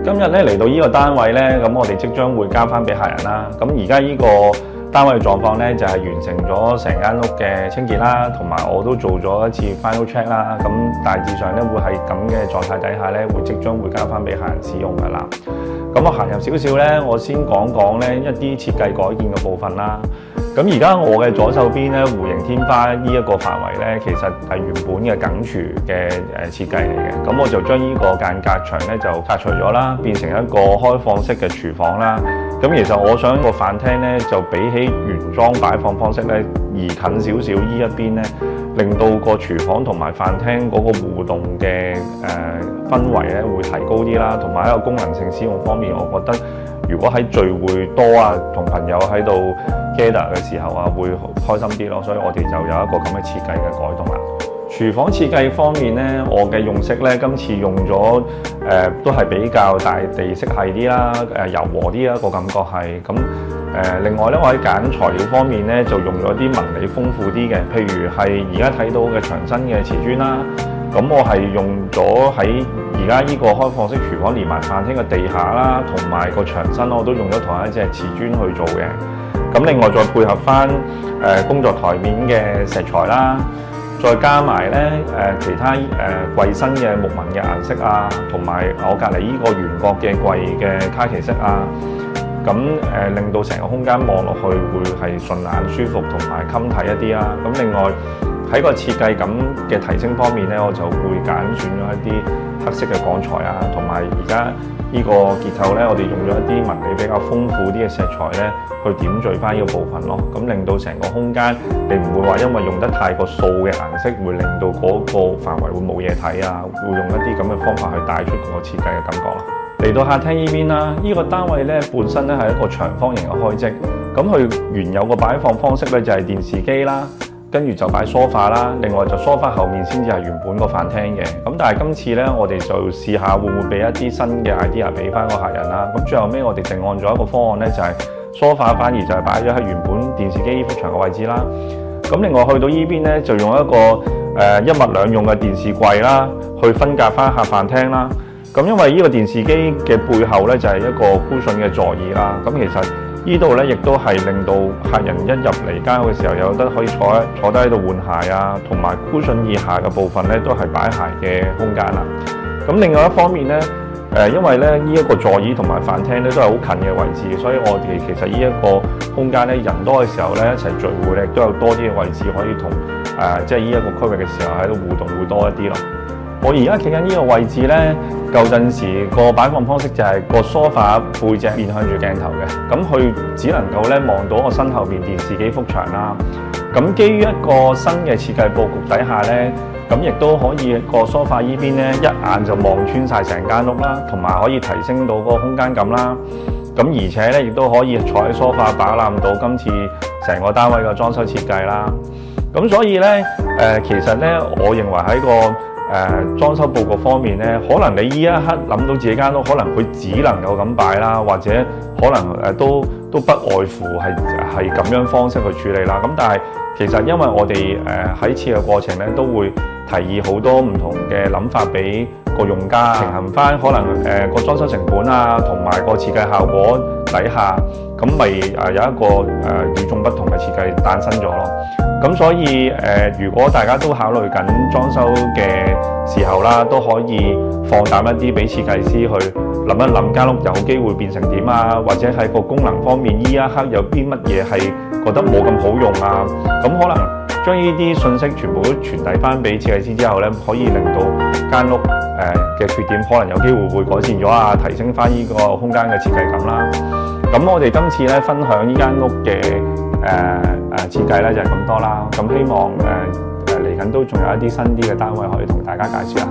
今日咧嚟到呢個單位咧，咁我哋即將會交翻俾客人啦。咁而家呢個單位嘅狀況咧，就係完成咗成間屋嘅清潔啦，同埋我都做咗一次 final check 啦。咁大致上咧會喺咁嘅狀態底下咧，會即將會交翻俾客人使用噶啦。咁我行入少少咧，我先講咧一啲設計改建嘅部分啦。咁而家我嘅左手邊咧，弧形天花呢一個範圍咧，其實係原本嘅梗廚嘅設計嚟嘅。咁我就將呢個間隔牆咧就拆除咗啦，變成一個開放式嘅廚房啦。咁其實我想個飯廳咧，就比起原裝擺放方式咧，移近少少呢一邊咧，令到個廚房同埋飯廳嗰個互動嘅氛圍咧會提高啲啦，同埋喺個功能性使用方面，我覺得如果喺聚會多啊，同朋友喺度 gather 嘅時候啊，會開心啲咯，所以我哋就有一個咁嘅設計嘅改動啦。廚房設計方面咧，我嘅用色咧，今次用咗都係比較大地色系啲啦，柔和啲啦，個感覺係咁。另外咧，我喺揀材料方面咧，就用咗啲紋理豐富啲嘅，譬如係而家睇到嘅牆身嘅瓷磚啦。咁我係用咗喺而家呢個開放式廚房連埋飯廳嘅地下啦，同埋個牆身我都用咗同一隻瓷磚去做嘅。咁另外再配合翻工作台面嘅石材啦，再加埋咧其他櫃身嘅木紋嘅顏色啊，同埋我隔離呢個圓角嘅櫃嘅卡其色啊，咁令到成個空間望落去會係順眼舒服同埋襟睇一啲啦。咁另外喺個設計感嘅提升方面咧，我就會揀選咗一啲黑色嘅鋼材啊，同埋而家呢個結構咧，我哋用咗一啲紋理比較豐富啲嘅石材咧，去點綴翻呢個部分咯。咁令到成個空間，你唔會話因為用得太過素嘅顏色，會令到嗰個範圍會冇嘢睇啊。會用一啲咁嘅方法去帶出個設計嘅感覺咯。嚟到客廳呢邊啦，呢個單位咧本身咧係一個長方形嘅開積，咁佢原有個擺放方式咧就係電視機啦。跟住就擺梳化啦，另外就梳化後面先至係原本個飯廳嘅。咁但係今次咧，我哋就試下會唔會俾一啲新嘅 idea 俾翻個客人啦。咁最後尾我哋定案咗一個方案咧，就係梳化反而就係擺咗喺原本電視機幅牆嘅位置啦。咁另外去到呢邊咧，就用一個一物兩用嘅電視櫃啦，去分隔翻客飯廳啦。咁因為呢個電視機嘅背後咧就係一個 cushion 嘅座椅啦。咁其實呢度咧，亦都係令到客人一入嚟間屋嘅時候，有得可以坐低喺度換鞋啊，同埋 cushion 以下嘅部分咧，都係擺鞋嘅空間啦。咁另外一方面咧，因為咧呢一個座椅同埋飯廳咧都係好近嘅位置，所以我哋其實呢一個空間咧，人多嘅時候咧一齊聚會咧，都有多啲嘅位置可以同即係呢一個區域嘅時候喺度互動會多一啲咯。我而家企緊呢個位置咧，舊陣時個擺放方式就係個梳化背脊面向住鏡頭嘅，咁佢只能夠咧望到我身後邊電視機幅牆啦。咁基於一個新嘅設計佈局底下咧，咁亦都可以個梳化依邊咧一眼就望穿晒成間屋啦，同埋可以提升到個空間感啦。咁而且咧亦都可以坐喺梳化把攬到今次成個單位嘅裝修設計啦。咁所以咧其實咧，我認為喺個裝修佈局方面咧，可能你呢一刻諗到自己間屋，可能佢只能夠咁擺啦，或者可能都不外乎係咁樣方式去處理啦。咁但係其實因為我哋喺設計過程咧，都會提議好多唔同嘅諗法俾個用家，平衡翻可能個裝修成本啊，同埋個設計效果底下，咁咪有一個與眾不同嘅設計誕生咗咯。咁所以如果大家都考慮緊裝修嘅時候啦，都可以放膽一啲俾設計師去諗一諗間屋有機會變成點啊，或者喺個功能方面呢一刻有啲乜嘢係覺得冇咁好用啊，咁可能將呢啲信息全部都傳遞翻俾設計師之後咧，可以令到間屋嘅缺點可能有機會改善咗啊，提升翻呢個空間嘅設計感啦。咁我哋今次咧分享呢間屋嘅設計咧就係咁多啦。咁希望嚟緊都仲有一啲新啲嘅單位可以同大家介紹一下。